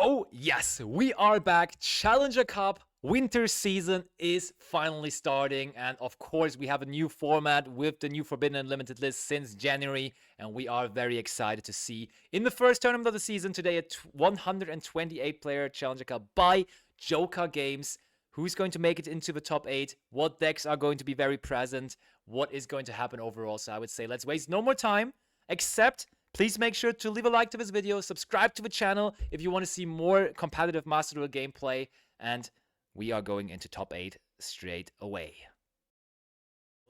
Oh yes, we are back. Challenger Cup winter season is finally starting, and of course we have a new format with the new Forbidden Unlimited list since January, and we are very excited to see in the first tournament of the season today a 128 player Challenger Cup by Joker Games. Who's going to make it into the top 8? What decks are going to be very present? What is going to happen overall? So I would say let's waste no more time, except please make sure to leave a like to this video, subscribe to the channel if you want to see more competitive Master Duel gameplay, and we are going into top 8 straight away.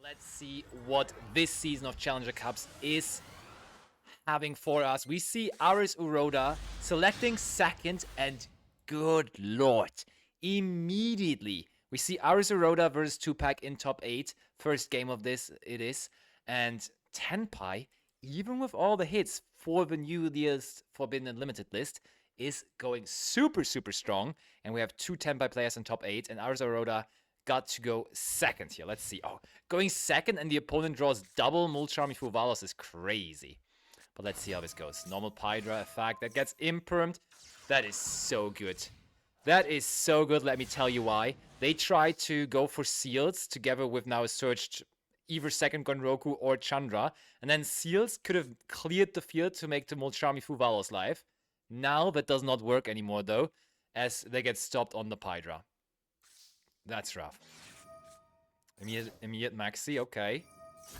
Let's see what this season of Challenger Cups is having for us. We see Aris Uroda selecting second, and good lord, immediately we see Aris Uroda versus Tupac in top 8. First game of this it is, and Tenpai, even with all the hits for the newest Forbidden Unlimited list, is going super strong. And we have two Tenpai players in top 8, and Aris Uroda got to go second here. Let's see. Oh, going second and the opponent draws double Mulcharmy Fuvalos is crazy. But let's see how this goes. Normal Pydra effect that gets impermed. That is so good. That is so good, let me tell you why. They tried to go for Seals together with now a searched either second Gonroku or Chandra. And then Seals could have cleared the field to make the Mulcharmy Fuvalos live. Now that does not work anymore though, as they get stopped on the Pydra. That's rough. Immediate Maxi, okay.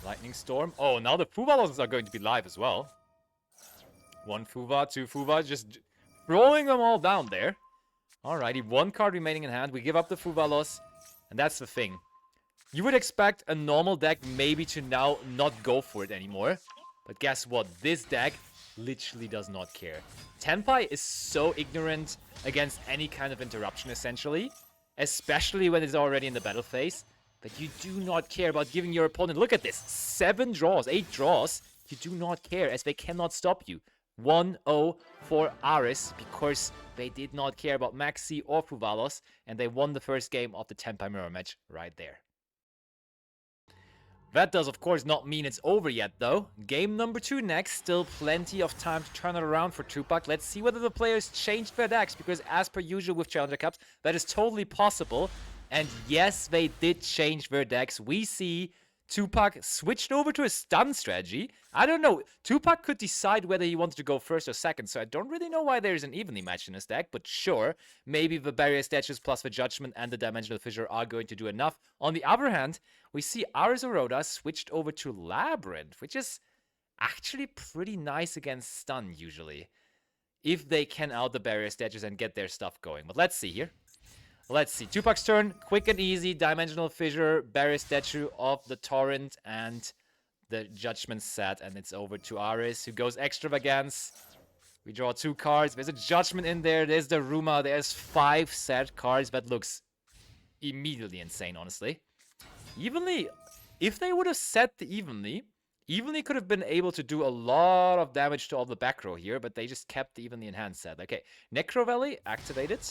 Lightning Storm. Oh, now the Fuvalos are going to be live as well. One Fuva, two Fuva, just throwing them all down there. Alrighty, one card remaining in hand. We give up the Fuvalos, and that's the thing. You would expect a normal deck maybe to now not go for it anymore. But guess what? This deck literally does not care. Tenpai is so ignorant against any kind of interruption, essentially. Especially when it's already in the battle phase. But you do not care about giving your opponent... Look at this. 7 draws, 8 draws. You do not care, as they cannot stop you. 1-0 for Aris, because they did not care about Maxi or Fuvalos, and they won the first game of the Tenpai Mirror match right there. That does, of course, not mean it's over yet, though. Game number 2 next. Still plenty of time to turn it around for Tupac. Let's see whether the players changed their decks, because as per usual with Challenger Cups, that is totally possible. And yes, they did change their decks. We see Tupac switched over to a stun strategy. I don't know. Tupac could decide whether he wanted to go first or second, so I don't really know why there's an evenly match in his deck, but sure, maybe the Barrier Statues plus the Judgment and the Dimensional Fissure are going to do enough. On the other hand, we see Aris Uroda switched over to Labyrinth, which is actually pretty nice against stun, usually, if they can out the Barrier Statues and get their stuff going. But let's see here. Let's see. Tupac's turn. Quick and easy. Dimensional Fissure, Barrier Statue of the Torrent, and the Judgment set. And it's over to Aris, who goes Extravagance. We draw 2 cards. There's a Judgment in there. There's the Ruma. There's 5 set cards. That looks immediately insane, honestly. Evenly, if they would have set the Evenly could have been able to do a lot of damage to all the back row here, but they just kept the Evenly in hand set. Okay, Necro Valley activated.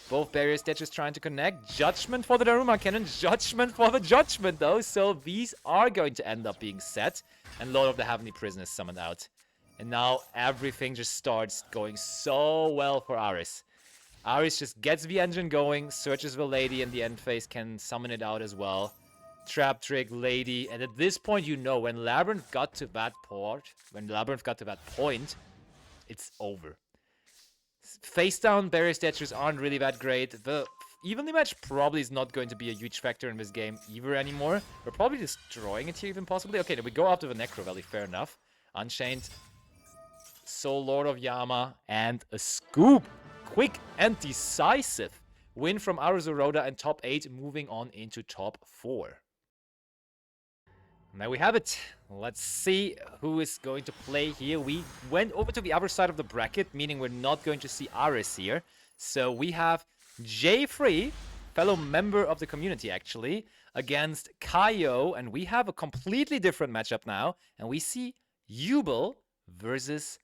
Both Barrier Statues trying to connect. Judgment for the Daruma Cannon. Judgment for the Judgment, though. So these are going to end up being set. And Lord of the Heavenly Prison is summoned out. And now everything just starts going so well for Aris. Aris just gets the engine going. Searches the Lady in the end phase. Can summon it out as well. Trap Trick, Lady. And at this point, you know, when Labyrinth got to that point, it's over. Face down Barrier Statues aren't really that great. The evenly match probably is not going to be a huge factor in this game either anymore. We're probably destroying it here even possibly. Okay, then we go after the Necro Valley, fair enough. Unchained, Soul Lord of Yama, and a scoop. Quick and decisive win from Aris Uroda and top 8, moving on into top 4. There we have it. Let's see who is going to play here. We went over to the other side of the bracket, meaning we're not going to see Aris here. So we have J3, fellow member of the community actually, against Kaio, and we have a completely different matchup now. And we see Yubel versus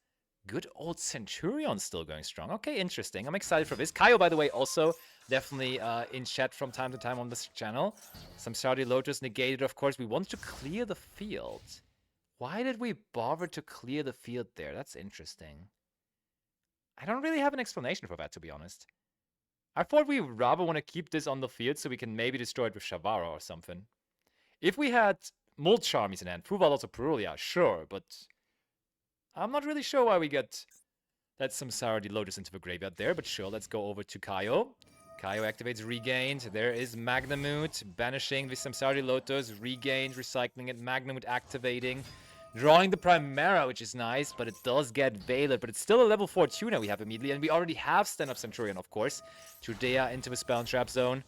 good old Centurion still going strong. Okay, interesting. I'm excited for this. Kaio, by the way, also definitely in chat from time to time on this channel. Some Saudi Lotus negated, of course. We wanted to clear the field. Why did we bother to clear the field there? That's interesting. I don't really have an explanation for that, to be honest. I thought we rather want to keep this on the field so we can maybe destroy it with Shavara or something. If we had Mold Charmies in hand, Fuval also Perulia, sure, but I'm not really sure why we get that Samsara Lotus into the graveyard there, but sure, let's go over to Kaio. Kaio activates Regained. There is Magnamoot, banishing the Samsara Lotus, Regained, recycling it, Magnamoot activating, drawing the Primera, which is nice, but it does get Veiled, but it's still a level 4 Tuna we have immediately, and we already have Stand-Up Centurion, of course. Trudea into the Spell and Trap Zone.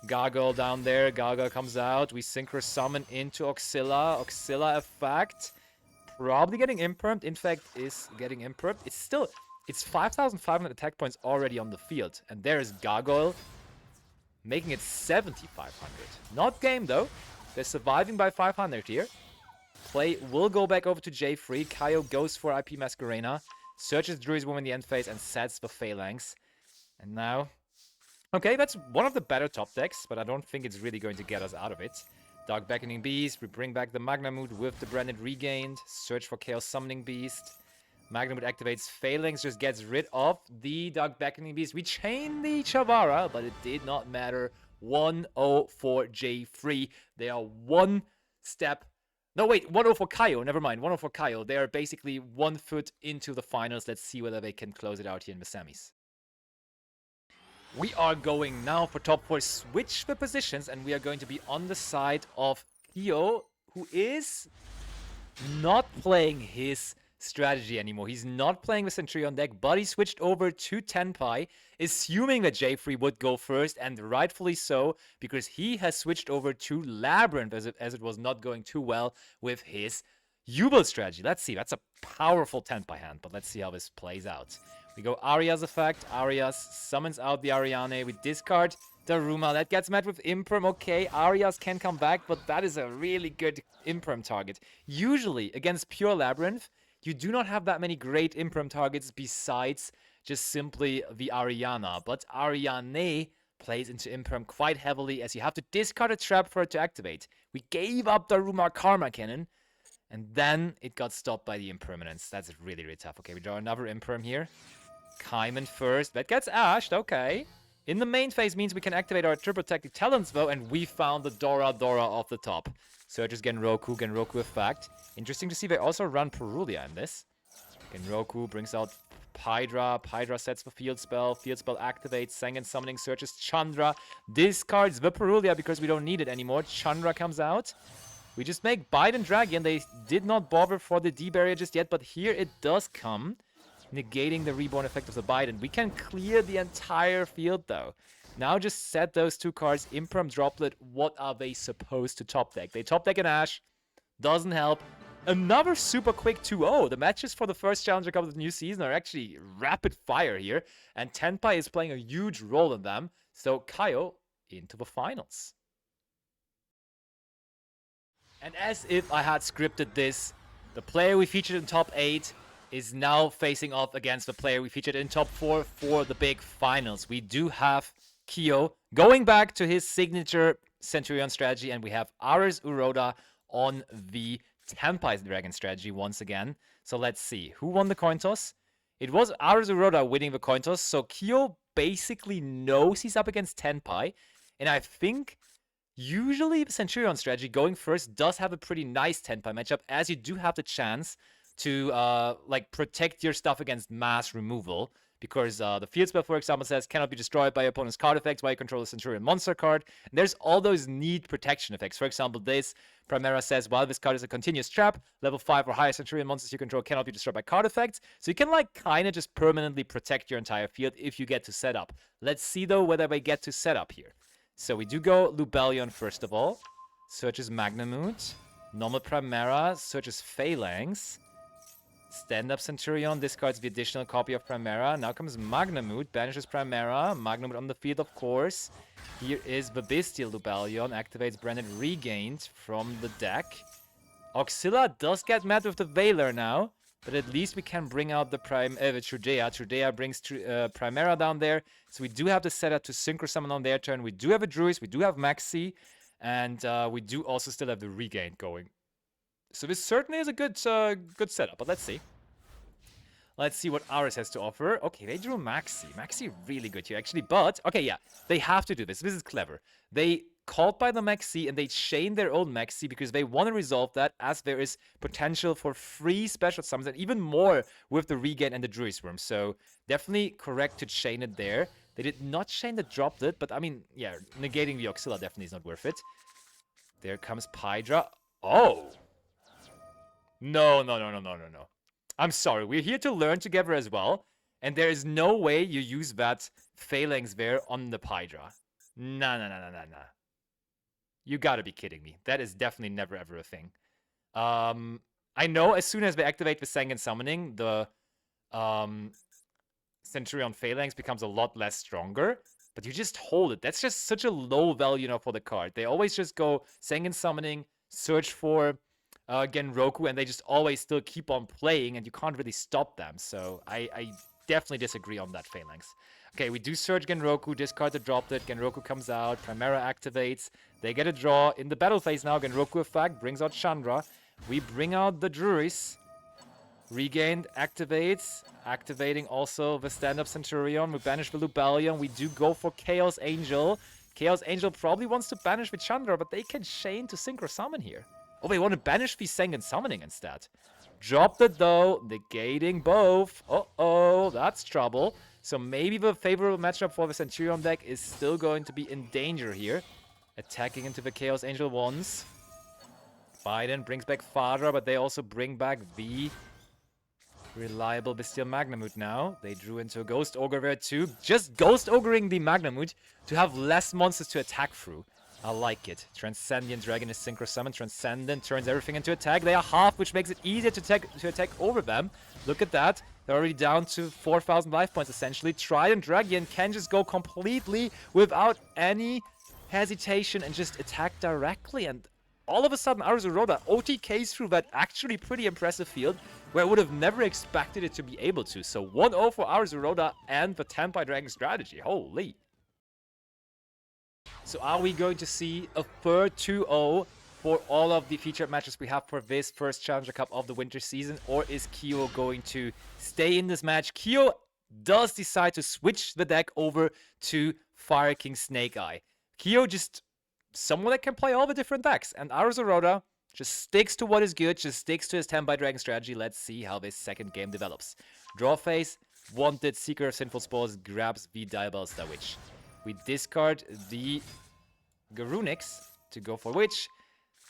Gargoyle down there, Gargoyle comes out, we Synchro Summon into Oxilla, Oxilla effect. Probably getting Impermed, in fact, is getting Impermed. It's 5,500 attack points already on the field. And there is Gargoyle, making it 7,500. Not game, though. They're surviving by 500 here. Play will go back over to J3. Kaio goes for IP Masquerena, searches Druid's Womb in the end phase, and sets the Phalanx. And now... Okay, that's one of the better top decks, but I don't think it's really going to get us out of it. Dark Beckoning Beast, we bring back the Magnamoot with the Branded Regained, search for Chaos Summoning Beast. Magnamoot activates Phalanx, just gets rid of the Dark Beckoning Beast. We chain the Chavara, but it did not matter. 1-0 for J3. They are one step... No, wait, 1-0 for Kaio, never mind. 1-0 for Kaio. They are basically 1 foot into the finals. Let's see whether they can close it out here in the semis. We are going now for top 4, switch the positions, and we are going to be on the side of Kyo, who is not playing his strategy anymore. He's not playing the Centurion deck, but he switched over to Tenpai, assuming that J3 would go first, and rightfully so, because he has switched over to Labyrinth, as it was not going too well with his Yubel strategy. Let's see, that's a powerful Tenpai hand, but let's see how this plays out. We go Aria's effect. Arias summons out the Ariane. We discard Daruma. That gets met with Imperm. Okay, Arias can come back, but that is a really good Imperm target. Usually, against pure Labyrinth, you do not have that many great Imperm targets besides just simply the Ariana. But Ariane plays into Imperm quite heavily, as you have to discard a trap for it to activate. We gave up Daruma Karma Cannon, and then it got stopped by the Impermanence. That's really, really tough. Okay, we draw another Imperm here. Kaiman first. That gets ashed. Okay. In the main phase means we can activate our Triple Tactic Talents, though, and we found the Dora off the top. Searches Genroku effect. Interesting to see they also run Perulia in this. Genroku brings out Hydra. Hydra sets the Field Spell. Field Spell activates. Sengen Summoning searches Chandra. Discards the Perulia because we don't need it anymore. Chandra comes out. We just make Biden Dragon. They did not bother for the D barrier just yet, but here it does come, negating the Reborn effect of the Biden. We can clear the entire field, though. Now just set those 2 cards. Imperm Droplet, what are they supposed to top deck? They top deck an Ash. Doesn't help. Another super quick 2-0. The matches for the first Challenger Cup of the new season are actually rapid fire here, and Tenpai is playing a huge role in them. So Kaio into the finals. And as if I had scripted this, the player we featured in top 8 is now facing off against the player we featured in top 4 for the big finals. We do have Kyo going back to his signature Centurion strategy, and we have Ares Uroda on the Tenpai's Dragon strategy once again. So let's see. Who won the coin toss? It was Ares Uroda winning the coin toss, so Kyo basically knows he's up against Tenpai, and I think usually the Centurion strategy going first does have a pretty nice Tenpai matchup, as you do have the chance to like protect your stuff against mass removal, because the field spell, for example, says cannot be destroyed by your opponent's card effects while you control a Centurion monster card. And there's all those neat protection effects. For example, this Primera says while this card is a continuous trap, level 5 or higher Centurion monsters you control cannot be destroyed by card effects. So you can like kind of just permanently protect your entire field if you get to setup. Let's see though whether they get to setup here. So we do go Lubellion first of all. Searches Magnamoot. Normal Primera. Searches Phalanx. Stand-Up Centurion discards the additional copy of Primera. Now comes Magnamoot. Banishes Primera. Magnamoot on the field, of course. Here is the Bestial Lubellion. Activates Branded Regained from the deck. Oxilla does get mad with the Veiler now. But at least we can bring out the Trudea. Trudea brings Primera down there. So we do have the setup to Synchro Summon on their turn. We do have a Druid. We do have Maxi. And we do also still have the Regain going. So this certainly is a good setup. But let's see. Let's see what ours has to offer. Okay, they drew Maxi. Maxi really good here, actually. But, okay, yeah, they have to do this. This is clever. They called by the Maxi and they chain their own Maxi because they want to resolve that, as there is potential for free special summons and even more with the Regain and the Druid's Worm. So definitely correct to chain it there. They did not chain the dropped it, but I mean, yeah, negating the Auxilla definitely is not worth it. There comes Pydra. Oh! No, no, no, no, no, no, no. I'm sorry, we're here to learn together as well, and there is no way you use that Phalanx there on the Pydra. Nah, nah, nah, nah, nah, nah. You gotta be kidding me. That is definitely never ever a thing. I know as soon as we activate the Sanguine Summoning, the Centurion Phalanx becomes a lot less stronger, but you just hold it. That's just such a low value now for the card. They always just go Sanguine Summoning, search for Genroku, and they just always still keep on playing, and you can't really stop them. So I definitely disagree on that Phalanx. Okay, we do search Genroku, discard the dropped it, Genroku comes out, Primera activates, they get a draw. In the battle phase now, Genroku effect brings out Chandra. We bring out the Druris. Regained activates, activating also the stand-up Centurion. We banish the Lubellion. We do go for Chaos Angel. Chaos Angel probably wants to banish the Chandra, but they can chain to Synchro Summon here. Oh, they want to banish the Sanguine Summoning instead. Dropped it though, negating both. Uh-oh, that's trouble. So maybe the favorable matchup for the Centurion deck is still going to be in danger here. Attacking into the Chaos Angel once. Biden brings back Fadra, but they also bring back the reliable Bestial Magnamut now. They drew into a Ghost Ogre there too. Just Ghost Ogring the Magnamut to have less monsters to attack through. I like it. Transcendent Dragon is Synchro Summon. Transcendent turns everything into attack. They are half, which makes it easier to attack over them. Look at that. They're already down to 4,000 life points essentially. Trident Dragon can just go completely without any hesitation and just attack directly. And all of a sudden, Aruzuroda OTKs through that actually pretty impressive field where I would have never expected it to be able to. So 1-0 for Aruzuroda and the Tenpai Dragon strategy. Holy. So are we going to see a third 2-0 for all of the featured matches we have for this first Challenger Cup of the winter season? Or is Kyo going to stay in this match? Kyo does decide to switch the deck over to Fire King Snake Eye. Kyo just someone that can play all the different decks. And Aruzuroda just sticks to what is good, just sticks to his Tenpai Dragon strategy. Let's see how this second game develops. Draw phase, wanted Seeker of Sinful Spores grabs the Diabellstar Witch. We discard the Garunix to go for Witch.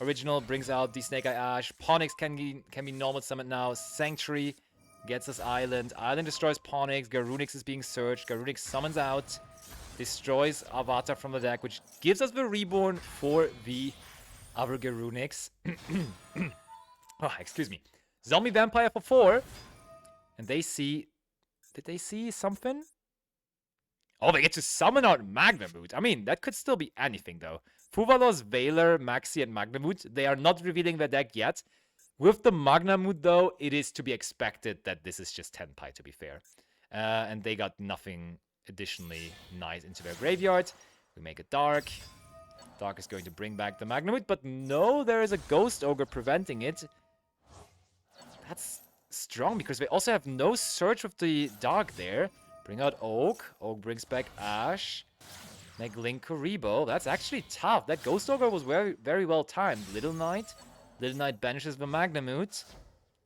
Original brings out the Snake Eye Ash. Ponyx can be normal summoned now. Sanctuary gets us Island. Island destroys Ponyx. Garunix is being searched. Garunix summons out. Destroys Avatar from the deck, which gives us the Reborn for the other Garunix. Oh, excuse me. Zombie Vampire for 4. And they see... Did they see something? Oh, they get to summon out Magnamut. I mean, that could still be anything, though. Fuvalos, Veiler, Maxi, and Magnamut, they are not revealing their deck yet. With the Magnamut, though, it is to be expected that this is just Tenpai, to be fair. And they got nothing additionally nice into their graveyard. We make it Dark. Dark is going to bring back the Magnamut, but no, there is a Ghost Ogre preventing it. That's strong, because they also have no search with the Dark there. Bring out Oak. Oak brings back Ash. Make Link Kuribo. That's actually tough. That Ghost Ogre was very, very well timed. Little Knight. Little Knight banishes the Magnamut.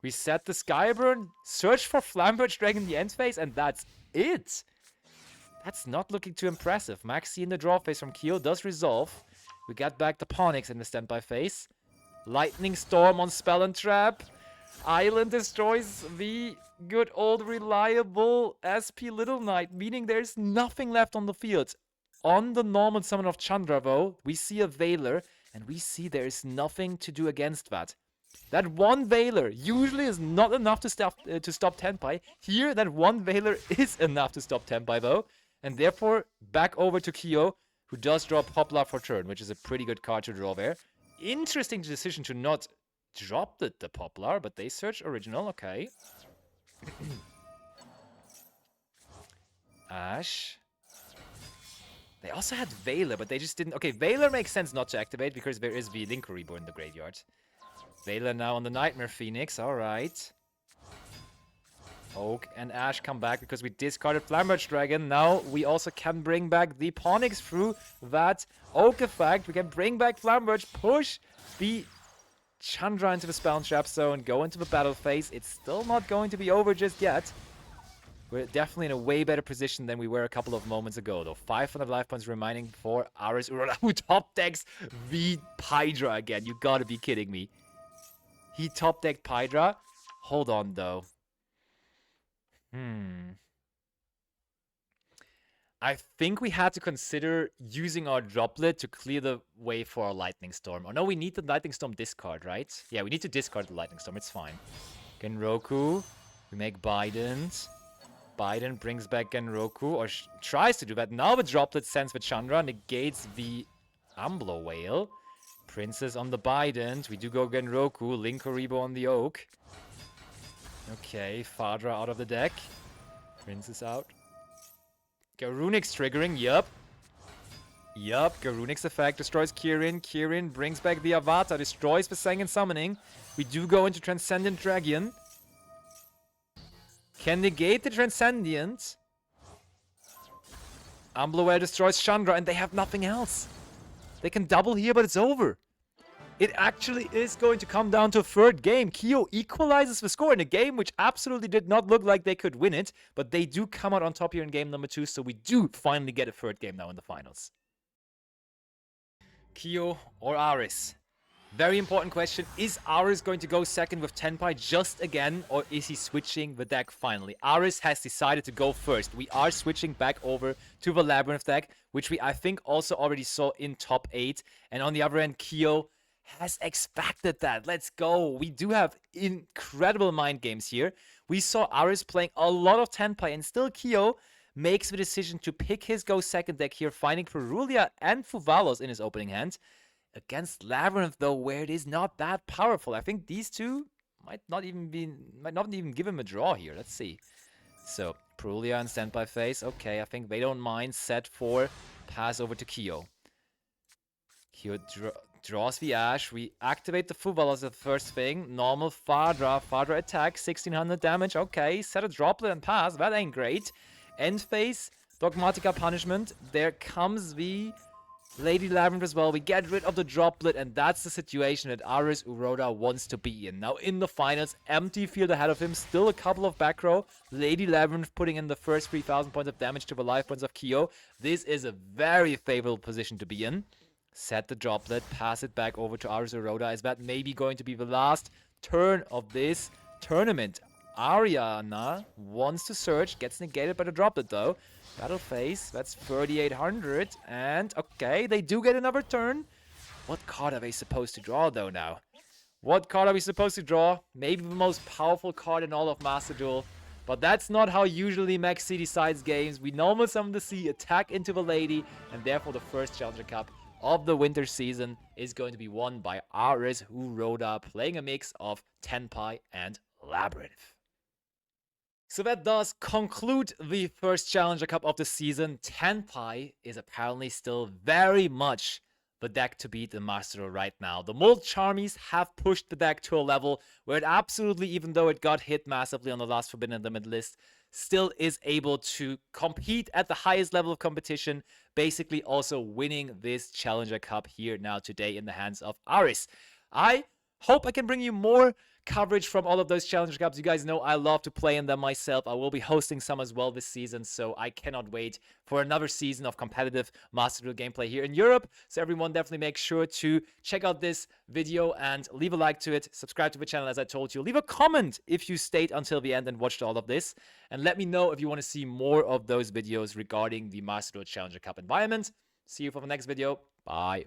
Reset the Skyburn. Search for Flamberge Dragon in the end phase, and that's it. That's not looking too impressive. Maxi in the draw phase from Kyo does resolve. We get back the Ponyx in the standby phase. Lightning Storm on Spell and Trap. Island destroys the good old reliable SP Little Knight, meaning there's nothing left on the field. On the normal summon of Chandra, though, we see a Veiler, and we see there is nothing to do against that. That one Veiler usually is not enough to stop Tenpai. Here, that one Veiler is enough to stop Tenpai, though. And therefore, back over to Kyo, who does draw Poplar for turn, which is a pretty good card to draw there. Interesting decision to not drop the Poplar, but they search original, okay. Ash. They also had Veiler, but they just didn't... Okay, Veiler makes sense not to activate because there is the Link Reborn in the graveyard. Veiler now on the Nightmare Phoenix, alright. Oak and Ash come back because we discarded Flamberge Dragon. Now we also can bring back the Ponix through that Oak effect. We can bring back Flamberge, push the Chandra into the Spell Trap Zone, go into the battle phase. It's still not going to be over just yet. We're definitely in a way better position than we were a couple of moments ago, though. 500 life points remaining for Aris Urora, who top decks the Pydra again. You gotta be kidding me. He top decked Pydra? Hold on, though. I think we had to consider using our Droplet to clear the way for our Lightning Storm. Oh no, we need the Lightning Storm discard, right? Yeah, we need to discard the Lightning Storm. It's fine. Genroku. We make Bident. Bident brings back Genroku, or tries to do that. Now the Droplet sends the Chandra, negates the Amblo Whale. Princess on the Bident. We do go Genroku. Linkoribo on the Oak. Okay, Fadra out of the deck. Princess out. Garunik's triggering, yup. Garunik's effect destroys Kirin. Kirin brings back the Avatar, destroys the Sangan Summoning. We do go into Transcendent Dragon. Can negate the Transcendent. Amblower destroys Chandra, and they have nothing else. They can double here, but it's over. It actually is going to come down to a third game. Kyo equalizes the score in a game which absolutely did not look like they could win it, but they do come out on top here in game number 2, so we do finally get a third game now in the finals. Kyo or Aris? Very important question. Is Aris going to go second with Tenpai just again, or is he switching the deck finally? Aris has decided to go first. We are switching back over to the Labyrinth deck, which we, I think, also already saw in top 8. And on the other end, Kyo has expected that. Let's go. We do have incredible mind games here. We saw Aris playing a lot of Tenpai, and still Kyo makes the decision to pick his go second deck here, finding Perulia and Fuvalos in his opening hand. Against Labyrinth, though, where it is not that powerful. I think these two might not even give him a draw here. Let's see. So, Perulia and Standby phase. Okay, I think they don't mind. Set 4. Pass over to Kyo. Kyo draws the Ash. We activate the Fuval as the first thing. Normal Fadra. Fadra attack. 1600 damage. Okay, set a Droplet and pass. That ain't great. End phase. Dogmatica Punishment. There comes the Lady Labyrinth as well. We get rid of the Droplet, and that's the situation that Aris Uroda wants to be in. Now in the finals, empty field ahead of him, still a couple of back row. Lady Labyrinth putting in the first 3000 points of damage to the life points of Kyo. This is a very favorable position to be in. Set the Droplet, pass it back over to Aris Uroda. Is that maybe going to be the last turn of this tournament? Ariana wants to search, gets negated by the Droplet though. Battle phase, that's 3800, and okay, they do get another turn. What card are they supposed to draw though now? What card are we supposed to draw? Maybe the most powerful card in all of Master Duel, but that's not how usually Max C decides games. We normally summon the sea, attack into the lady, and therefore the first Challenger Cup of the winter season is going to be won by Aris Uroda, playing a mix of Tenpai and Labyrinth. So that does conclude the first Challenger Cup of the season. Tenpai is apparently still very much the deck to beat in Master Duel right now. The Mold Charmies have pushed the deck to a level where it absolutely, even though it got hit massively on the last Forbidden Limit list, still is able to compete at the highest level of competition, basically also winning this Challenger Cup here now today in the hands of Aris. I hope I can bring you more coverage from all of those Challenger Cups. You guys know I love to play in them myself. I will be hosting some as well this season, so I cannot wait for another season of competitive Master Duel gameplay here in Europe. So everyone definitely make sure to check out this video and leave a like to it. Subscribe to the channel as I told you. Leave a comment if you stayed until the end and watched all of this. And let me know if you want to see more of those videos regarding the Master Duel Challenger Cup environment. See you for the next video. Bye.